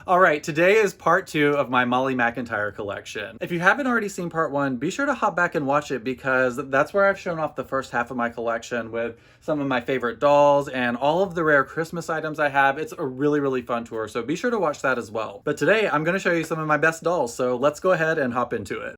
All right, today is part two of my Molly McIntyre collection. If you haven't already seen part one, be sure to hop back and watch it because that's where I've shown off the first half of my collection with some of my favorite dolls and all of the rare Christmas items I have. It's a really, really fun tour, so be sure to watch that as well. But today I'm going to show you some of my best dolls, so let's go ahead and hop into it.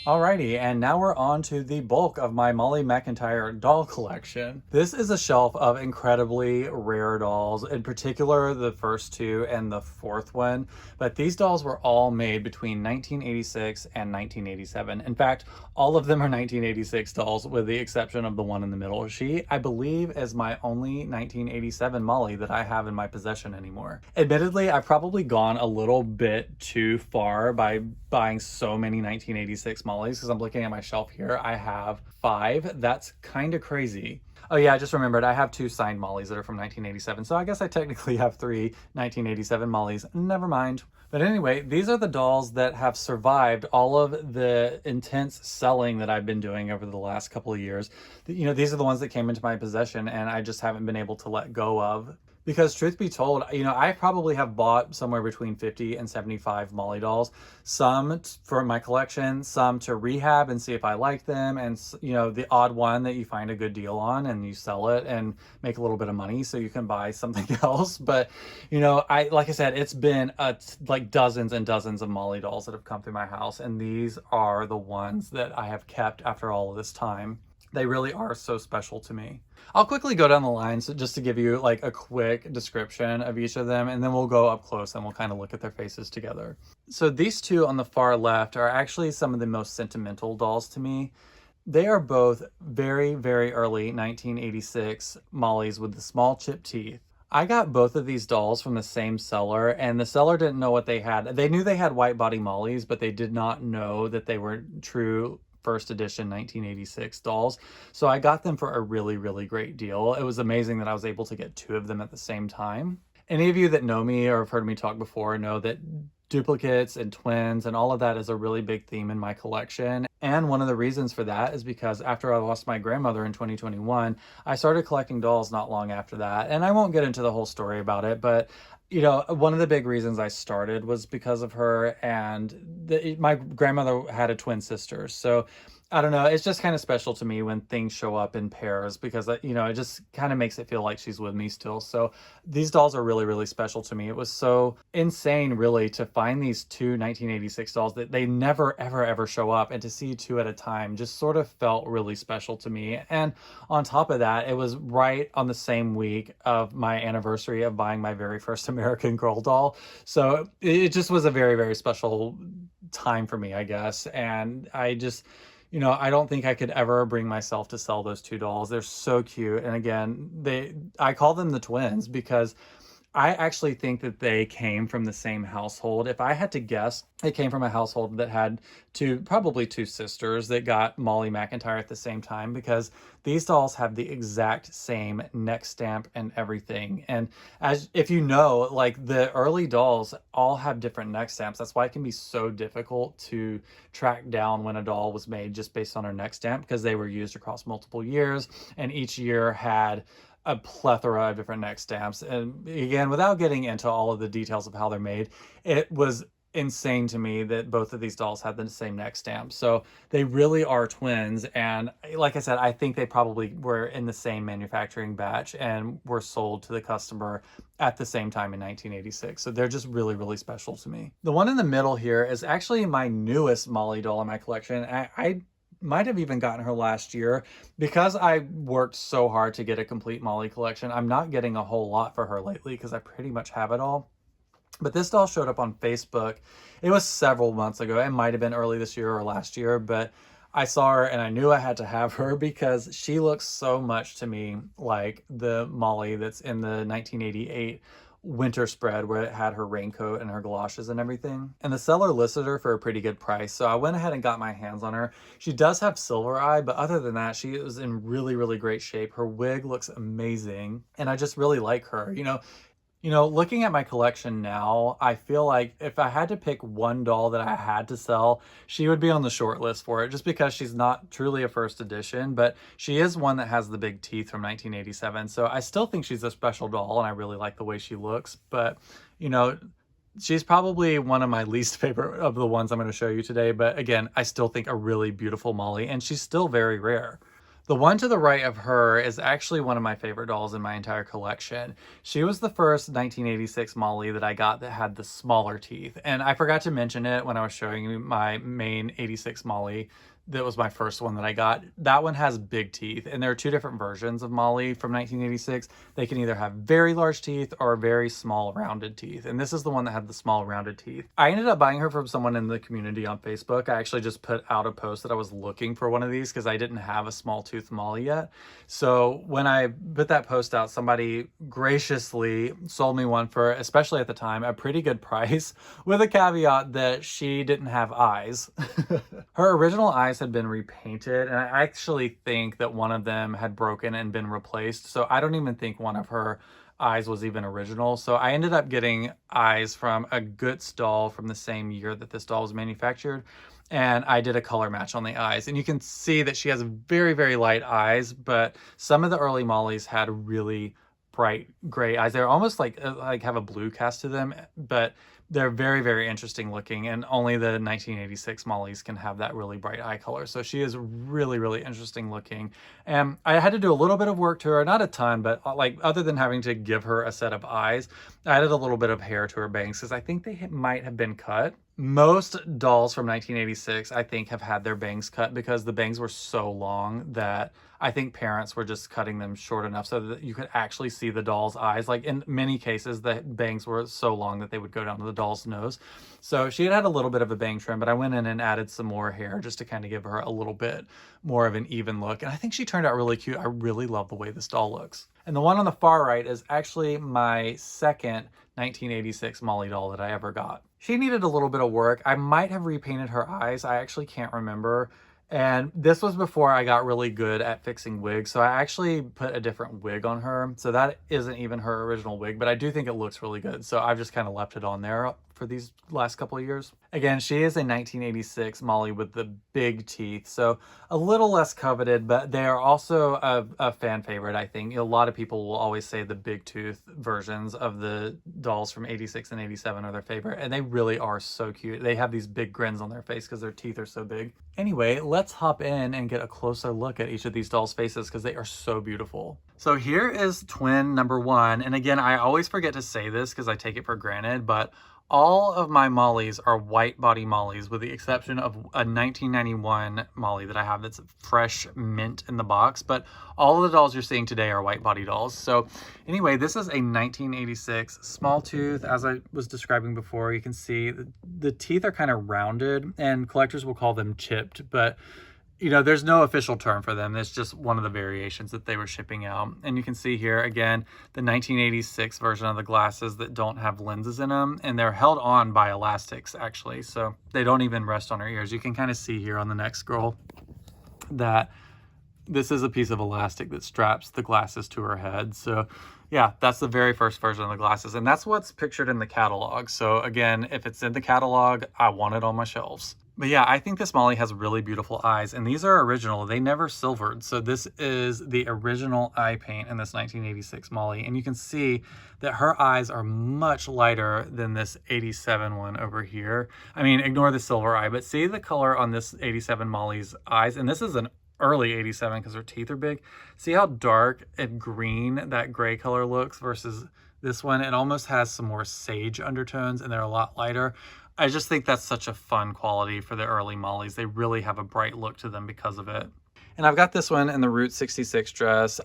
Alrighty, and now we're on to the bulk of my Molly McIntyre doll collection. This is a shelf of incredibly rare dolls, in particular the first two and the fourth one, but these dolls were all made between 1986 and 1987. In fact, all of them are 1986 dolls with the exception of the one in the middle. She, I believe, is my only 1987 Molly that I have in my possession anymore. Admittedly, I've probably gone a little bit too far by buying so many 1986 Mollies because I'm looking at my shelf here. I have 5. That's kind of crazy. Oh yeah, I just remembered I have 2 signed Mollies that are from 1987, so I guess I technically have 3 1987 Mollies. Never mind. But anyway, these are the dolls that have survived all of the intense selling that I've been doing over the last couple of years. You know, these are the ones that came into my possession and I just haven't been able to let go of. Because truth be told, you know, I probably have bought somewhere between 50 and 75 Molly dolls. Some for my collection, some to rehab and see if I like them, and, you know, the odd one that you find a good deal on and you sell it and make a little bit of money so you can buy something else. But, you know, like I said, it's been like dozens and dozens of Molly dolls that have come through my house, and these are the ones that I have kept after all of this time. They really are so special to me. I'll quickly go down the line just to give you like a quick description of each of them, and then we'll go up close and we'll kind of look at their faces together. So these two on the far left are actually some of the most sentimental dolls to me. They are both very, very early 1986 Mollies with the small chipped teeth. I got both of these dolls from the same seller, and the seller didn't know what they had. They knew they had white body Mollies, but they did not know that they were true first edition 1986 dolls. So I got them for a really, really great deal. It was amazing that I was able to get 2 of them at the same time. Any of you that know me or have heard me talk before know that duplicates and twins and all of that is a really big theme in my collection. And one of the reasons for that is because after I lost my grandmother in 2021, I started collecting dolls not long after that. And I won't get into the whole story about it, but you know, one of the big reasons I started was because of her, and my grandmother had a twin sister. So I don't know, it's just kind of special to me when things show up in pairs because, you know, it just kind of makes it feel like she's with me still. So these dolls are really, really special to me. It was so insane, really, to find these 2 1986 dolls that they never, ever, ever show up, and to see 2 at a time just sort of felt really special to me. And on top of that, it was right on the same week of my anniversary of buying my very first American Girl doll. So it just was a very, very special time for me, I guess. And I just, you know, I don't think I could ever bring myself to sell those 2 dolls. They're so cute. And again, I call them the twins because I actually think that they came from the same household. If I had to guess, it came from a household that had probably 2 sisters that got Molly McIntyre at the same time, because these dolls have the exact same neck stamp and everything. And as if you know, like the early dolls all have different neck stamps. That's why it can be so difficult to track down when a doll was made just based on her neck stamp, because they were used across multiple years and each year had a plethora of different neck stamps. And again, without getting into all of the details of how they're made, it was insane to me that both of these dolls had the same neck stamp. So they really are twins. And like I said, I think they probably were in the same manufacturing batch and were sold to the customer at the same time in 1986. So they're just really, really special to me. The one in the middle here is actually my newest Molly doll in my collection. I might have even gotten her last year. Because I worked so hard to get a complete Molly collection, I'm not getting a whole lot for her lately because I pretty much have it all. But this doll showed up on Facebook. It was several months ago. It might have been early this year or last year, but I saw her and I knew I had to have her because she looks so much to me like the Molly that's in the 1988 winter spread where it had her raincoat and her galoshes and everything. And the seller listed her for a pretty good price, so I went ahead and got my hands on her. She does have silver eye, but other than that, she is in really, really great shape. Her wig looks amazing, and I just really like her. You know, looking at my collection now, I feel like if I had to pick one doll that I had to sell, she would be on the short list for it, just because she's not truly a first edition, but she is one that has the big teeth from 1987. So I still think she's a special doll and I really like the way she looks. But, you know, she's probably one of my least favorite of the ones I'm going to show you today. But again, I still think a really beautiful Molly, and she's still very rare. The one to the right of her is actually one of my favorite dolls in my entire collection. She was the first 1986 Molly that I got that had the smaller teeth. And I forgot to mention it when I was showing you my main 86 Molly. That was my first one that I got. That one has big teeth, and there are two different versions of Molly from 1986. They can either have very large teeth or very small rounded teeth, and this is the one that had the small rounded teeth. I ended up buying her from someone in the community on Facebook. I actually just put out a post that I was looking for one of these because I didn't have a small tooth Molly yet. So when I put that post out, somebody graciously sold me one for, especially at the time, a pretty good price, with a caveat that she didn't have eyes. Her original eyes had been repainted, and I actually think that one of them had broken and been replaced. So I don't even think one of her eyes was even original. So I ended up getting eyes from a Goods doll from the same year that this doll was manufactured. And I did a color match on the eyes. And you can see that she has very, very light eyes, but some of the early Mollys had really bright gray eyes. They're almost like have a blue cast to them, but they're very, very interesting looking, and only the 1986 Mollys can have that really bright eye color. So she is really, really interesting looking. And I had to do a little bit of work to her, not a ton, but like other than having to give her a set of eyes, I added a little bit of hair to her bangs because I think they might have been cut. Most dolls from 1986, I think, have had their bangs cut because the bangs were so long that I think parents were just cutting them short enough so that you could actually see the doll's eyes. Like in many cases, the bangs were so long that they would go down to the doll's nose. So she had a little bit of a bang trim, but I went in and added some more hair just to kind of give her a little bit more of an even look. And I think she turned out really cute. I really love the way this doll looks. And the one on the far right is actually my second 1986 Molly doll that I ever got. She needed a little bit of work. I might have repainted her eyes. I actually can't remember. And this was before I got really good at fixing wigs. So I actually put a different wig on her. So that isn't even her original wig, but I do think it looks really good. So I've just kind of left it on there for these last couple of years. Again, she is a 1986 Molly with the big teeth, so a little less coveted, but they are also a fan favorite, I think. A lot of people will always say the big tooth versions of the dolls from 86 and 87 are their favorite, and they really are so cute. They have these big grins on their face because their teeth are so big. Anyway, let's hop in and get a closer look at each of these dolls' faces because they are so beautiful. So here is twin number one, and again, I always forget to say this because I take it for granted, but all of my Mollys are white body Mollys with the exception of a 1991 Molly that I have that's fresh mint in the box, but all of the dolls you're seeing today are white body dolls. So anyway, this is a 1986 small tooth. As I was describing before, you can see the teeth are kind of rounded, and collectors will call them chipped, but you know, there's no official term for them. It's just one of the variations that they were shipping out. And you can see here, again, the 1986 version of the glasses that don't have lenses in them. And they're held on by elastics, actually. So they don't even rest on her ears. You can kind of see here on the next girl that this is a piece of elastic that straps the glasses to her head. So yeah, that's the very first version of the glasses. And that's what's pictured in the catalog. So again, if it's in the catalog, I want it on my shelves. But yeah, I think this Molly has really beautiful eyes, and these are original. They never silvered. So this is the original eye paint in this 1986 Molly. And you can see that her eyes are much lighter than this 87 one over here. I mean, ignore the silver eye, but see the color on this 87 Molly's eyes. And this is an early 87 because her teeth are big. See how dark and green that gray color looks versus this one? It almost has some more sage undertones, and they're a lot lighter. I just think that's such a fun quality for the early Mollys. They really have a bright look to them because of it. And I've got this one in the Route 66 dress.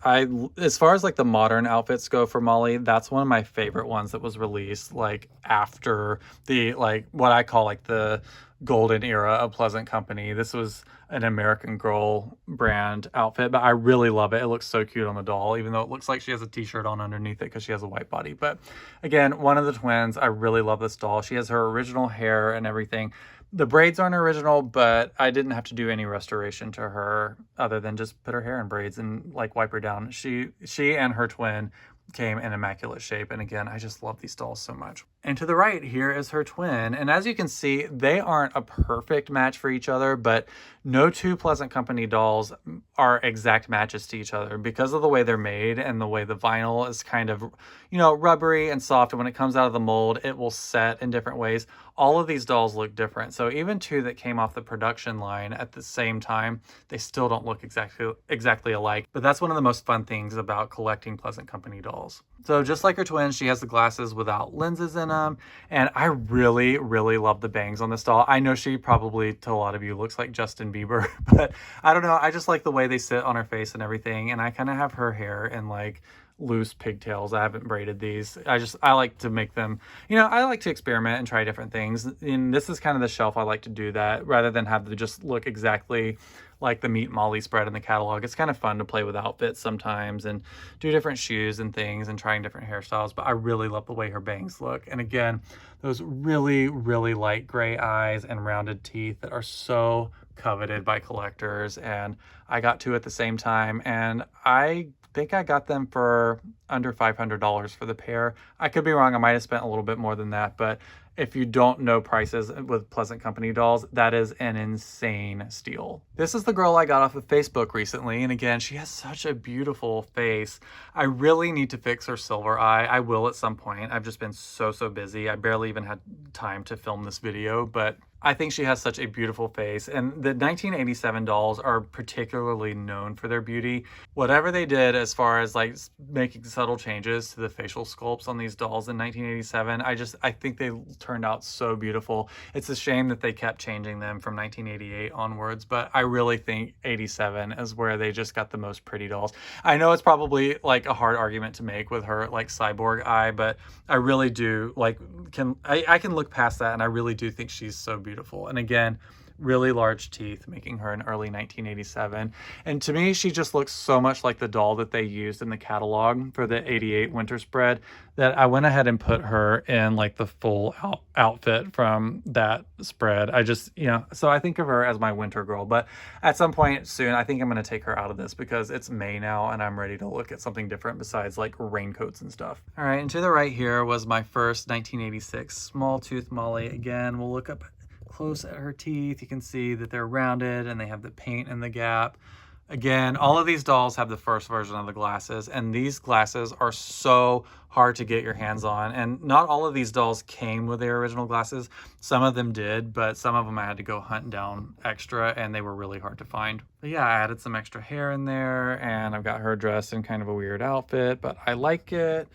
As far as like the modern outfits go for Molly, that's one of my favorite ones that was released like after the, like what I call like the golden era of Pleasant Company. This was an American Girl brand outfit, but I really love it. It looks so cute on the doll, even though it looks like she has a t-shirt on underneath it because she has a white body. But again, one of the twins, I really love this doll. She has her original hair and everything. The braids aren't original, but I didn't have to do any restoration to her other than just put her hair in braids and like wipe her down. She and her twin came in immaculate shape. And again, I just love these dolls so much. And to the right here is her twin. And as you can see, they aren't a perfect match for each other, but no two Pleasant Company dolls are exact matches to each other because of the way they're made and the way the vinyl is kind of, you know, rubbery and soft. And when it comes out of the mold, it will set in different ways. All of these dolls look different. So even two that came off the production line at the same time, they still don't look exactly alike. But that's one of the most fun things about collecting Pleasant Company dolls. So just like her twin, she has the glasses without lenses in them. And I really, really love the bangs on this doll. I know she probably, to a lot of you, looks like Justin Bieber, but I don't know. I just like the way they sit on her face and everything. And I kind of have her hair in like loose pigtails. I haven't braided these. I like to make them, you know, I like to experiment and try different things. And this is kind of the shelf I like to do that rather than have to just look exactly like the Meet Molly spread in the catalog. It's kind of fun to play with outfits sometimes and do different shoes and things and trying different hairstyles, but I really love the way her bangs look. And again, those really, really light gray eyes and rounded teeth that are so coveted by collectors. And I got two at the same time, and I think I got them for under $500 for the pair. I could be wrong. I might have spent a little bit more than that, but if you don't know prices with Pleasant Company dolls, that is an insane steal. This is the girl I got off of Facebook recently, and again, she has such a beautiful face. I really need to fix her silver eye. I will at some point. I've just been so busy. I barely even had time to film this video, but I think she has such a beautiful face, and the 1987 dolls are particularly known for their beauty. Whatever they did as far as like making subtle changes to the facial sculpts on these dolls in 1987, I think they turned out so beautiful. It's a shame that they kept changing them from 1988 onwards, but I really think 87 is where they just got the most pretty dolls. I know it's probably like a hard argument to make with her like cyborg eye, but I really do like, I can look past that, and I really do think she's so beautiful. And again, really large teeth, making her an early 1987. And to me, she just looks so much like the doll that they used in the catalog for the 88 winter spread that I went ahead and put her in like the full outfit from that spread. I just, you know, so I think of her as my winter girl. But at some point soon, I think I'm going to take her out of this because it's May now and I'm ready to look at something different besides like raincoats and stuff. All right, and to the right here was my first 1986 small tooth Molly. Again, we'll look up close at her teeth. You can see that they're rounded and they have the paint in the gap. Again, all of these dolls have the first version of the glasses, and these glasses are so hard to get your hands on. And not all of these dolls came with their original glasses. Some of them did, but some of them I had to go hunt down extra, and they were really hard to find. But yeah, I added some extra hair in there, and I've got her dressed in kind of a weird outfit, but I like it.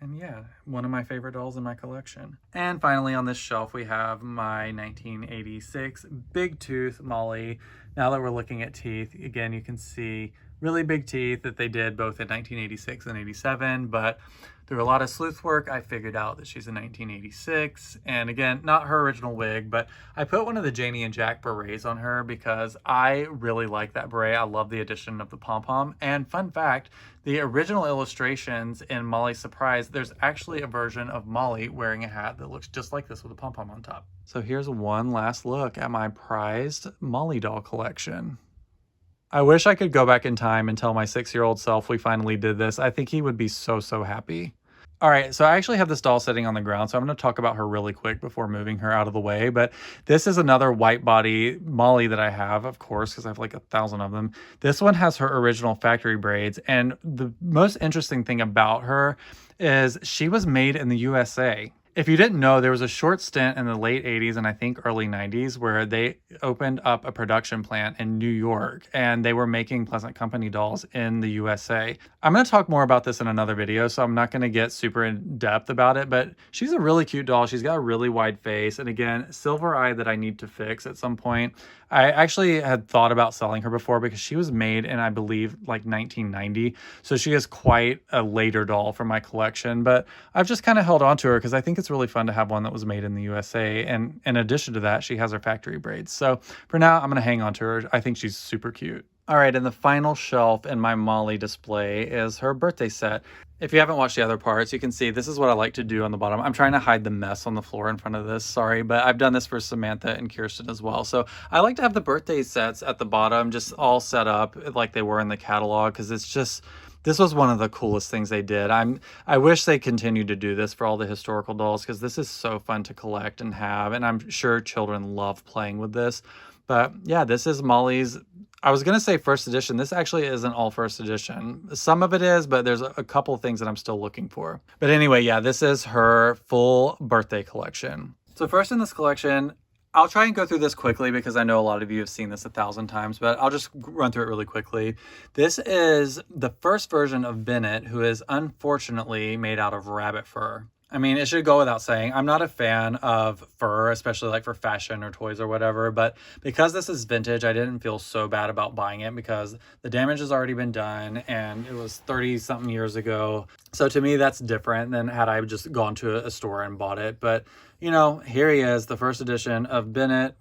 And yeah, one of my favorite dolls in my collection. And finally on this shelf, we have my 1986 Big Tooth Molly. Now that we're looking at teeth, again, you can see really big teeth that they did both in 1986 and 87, but through a lot of sleuth work, I figured out that she's in 1986. And again, not her original wig, but I put one of the Janie and Jack berets on her because I really like that beret. I love the addition of the pom-pom. And fun fact, the original illustrations in Molly's Surprise, there's actually a version of Molly wearing a hat that looks just like this with a pom-pom on top. So here's one last look at my prized Molly doll collection. I wish I could go back in time and tell my 6-year-old self we finally did this. I think he would be so happy. All right, so I actually have this doll sitting on the ground, so I'm going to talk about her really quick before moving her out of the way. But this is another white body Molly that I have, of course, because I have like 1,000 of them. This one has her original factory braids, and the most interesting thing about her is she was made in the USA. If you didn't know, there was a short stint in the late 80s and I think early 90s where they opened up a production plant in New York and they were making Pleasant Company dolls in the USA. I'm going to talk more about this in another video, so I'm not going to get super in depth about it, but she's a really cute doll. She's got a really wide face, and again, silver eye that I need to fix at some point. I actually had thought about selling her before because she was made in, I believe, like 1990. So she is quite a later doll for my collection, but I've just kind of held on to her because I think it's really fun to have one that was made in the USA. And in addition to that, she has her factory braids. So for now, I'm going to hang on to her. I think she's super cute. All right, and the final shelf in my Molly display is her birthday set. If you haven't watched the other parts, you can see this is what I like to do on the bottom. I'm trying to hide the mess on the floor in front of this, sorry, but I've done this for Samantha and Kirsten as well. So I like to have the birthday sets at the bottom just all set up like they were in the catalog because it's just, This was one of the coolest things they did. I wish they continued to do this for all the historical dolls because this is so fun to collect and have, and I'm sure children love playing with this. But yeah, this is Molly's, I was going to say first edition. This actually isn't all first edition. Some of it is, but there's a couple of things that I'm still looking for. But anyway, yeah, this is her full birthday collection. So first in this collection, I'll try and go through this quickly because I know a lot of you have seen this 1,000 times, but I'll just run through it really quickly. This is the first version of Bennett, who is unfortunately made out of rabbit fur. I mean, it should go without saying, I'm not a fan of fur, especially like for fashion or toys or whatever, but because this is vintage, I didn't feel so bad about buying it because the damage has already been done and it was 30 something years ago. So to me, that's different than had I just gone to a store and bought it. But you know, here he is, the first edition of Bennett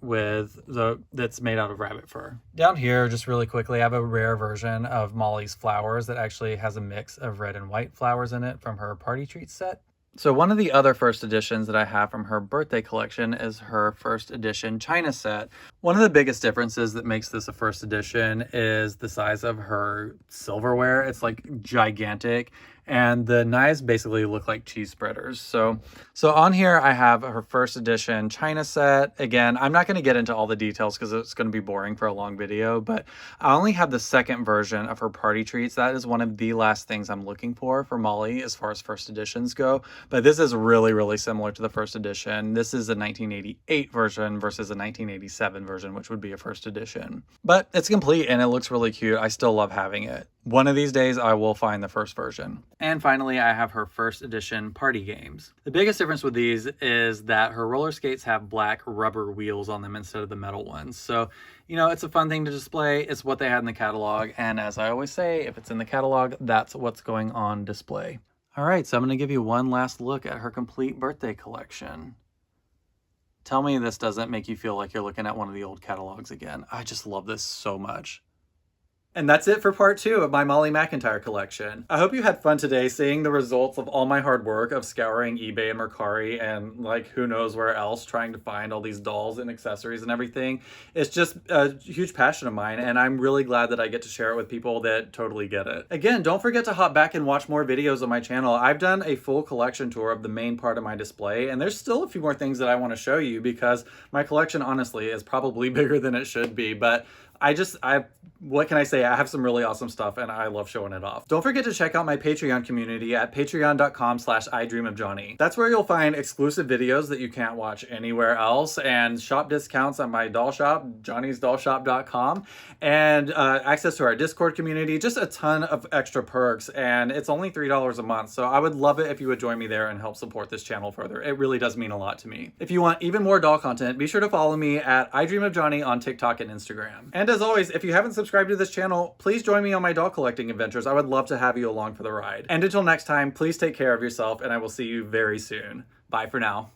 that's made out of rabbit fur. Down here, just really quickly, I have a rare version of Molly's Flowers that actually has a mix of red and white flowers in it from her Party Treats set. So one of the other first editions that I have from her birthday collection is her first edition China set. One of the biggest differences that makes this a first edition is the size of her silverware. It's like gigantic. And the knives basically look like cheese spreaders. So on here I have her first edition China set. Again, I'm not going to get into all the details because it's going to be boring for a long video, but I only have the second version of her Party Treats. That is one of the last things I'm looking for Molly as far as first editions go. But this is really, really similar to the first edition. This is a 1988 version versus a 1987 version, which would be a first edition. But it's complete and it looks really cute. I still love having it. One of these days I will find the first version. And finally, I have her first edition Party Games. The biggest difference with these is that her roller skates have black rubber wheels on them instead of the metal ones. So, you know, it's a fun thing to display. It's what they had in the catalog. And as I always say, if it's in the catalog, that's what's going on display. All right, so I'm going to give you one last look at her complete birthday collection. Tell me this doesn't make you feel like you're looking at one of the old catalogs again. I just love this so much. And that's it for part 2 of my Molly McIntyre collection. I hope you had fun today seeing the results of all my hard work of scouring eBay and Mercari and like who knows where else trying to find all these dolls and accessories and everything. It's just a huge passion of mine and I'm really glad that I get to share it with people that totally get it. Again, don't forget to hop back and watch more videos on my channel. I've done a full collection tour of the main part of my display and there's still a few more things that I want to show you because my collection honestly is probably bigger than it should be, but what can I say? I have some really awesome stuff and I love showing it off. Don't forget to check out my Patreon community at patreon.com/idreamofjohnny. That's where you'll find exclusive videos that you can't watch anywhere else and shop discounts on my doll shop, johnnysdollshop.com, and access to our Discord community, just a ton of extra perks. And it's only $3 a month. So I would love it if you would join me there and help support this channel further. It really does mean a lot to me. If you want even more doll content, be sure to follow me at idreamofjohnny on TikTok and Instagram. And as always, if you haven't subscribed to this channel, please join me on my doll collecting adventures. I would love to have you along for the ride. And until next time, please take care of yourself and I will see you very soon. Bye for now.